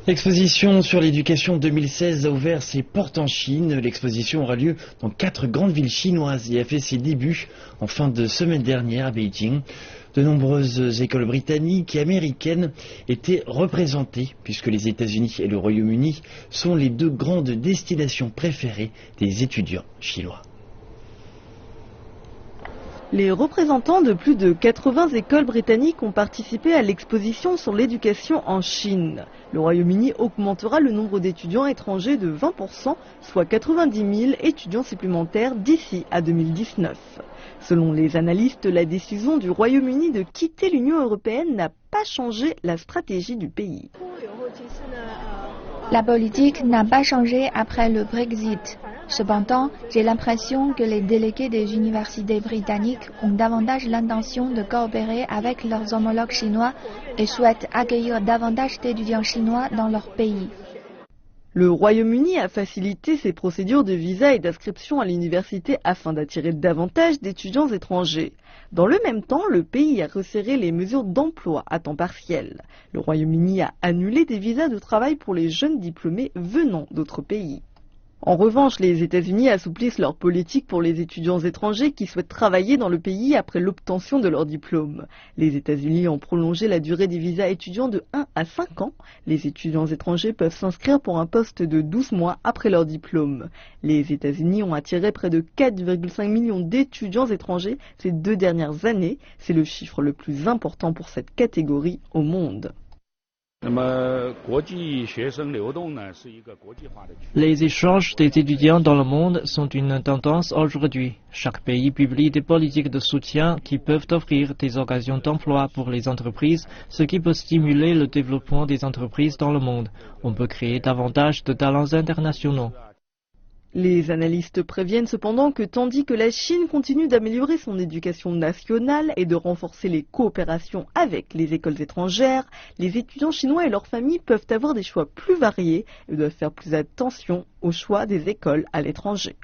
L'exposition sur l'éducation 2016 a ouvert ses portes en Chine. L'exposition aura lieu dans 4 grandes villes chinoises et a fait ses débuts en fin de semaine dernière à Beijing. De nombreuses écoles britanniques et américaines étaient représentées puisque les États-Unis et le Royaume-Uni sont les 2 grandes destinations préférées des étudiants chinois. Les représentants de plus de 80 écoles britanniques ont participé à l'exposition sur l'éducation en Chine. Le Royaume-Uni augmentera le nombre d'étudiants étrangers de 20%, soit 90 000 étudiants supplémentaires d'ici à 2019. Selon les analystes, la décision du Royaume-Uni de quitter l'Union européenne n'a pas changé la stratégie du pays. La politique n'a pas changé après le Brexit. Cependant, j'ai l'impression que les délégués des universités britanniques ont davantage l'intention de coopérer avec leurs homologues chinois et souhaitent accueillir davantage d'étudiants chinois dans leur pays. Le Royaume-Uni a facilité ses procédures de visa et d'inscription à l'université afin d'attirer davantage d'étudiants étrangers. Dans le même temps, le pays a resserré les mesures d'emploi à temps partiel. Le Royaume-Uni a annulé des visas de travail pour les jeunes diplômés venant d'autres pays. En revanche, les États-Unis assouplissent leur politique pour les étudiants étrangers qui souhaitent travailler dans le pays après l'obtention de leur diplôme. Les États-Unis ont prolongé la durée des visas étudiants de 1 à 5 ans. Les étudiants étrangers peuvent s'inscrire pour un poste de 12 mois après leur diplôme. Les États-Unis ont attiré près de 4,5 millions d'étudiants étrangers ces 2 dernières années. C'est le chiffre le plus important pour cette catégorie au monde. Les échanges des étudiants dans le monde sont une tendance aujourd'hui. Chaque pays publie des politiques de soutien qui peuvent offrir des occasions d'emploi pour les entreprises, ce qui peut stimuler le développement des entreprises dans le monde. On peut créer davantage de talents internationaux. Les analystes préviennent cependant que tandis que la Chine continue d'améliorer son éducation nationale et de renforcer les coopérations avec les écoles étrangères, les étudiants chinois et leurs familles peuvent avoir des choix plus variés et doivent faire plus attention au choix des écoles à l'étranger.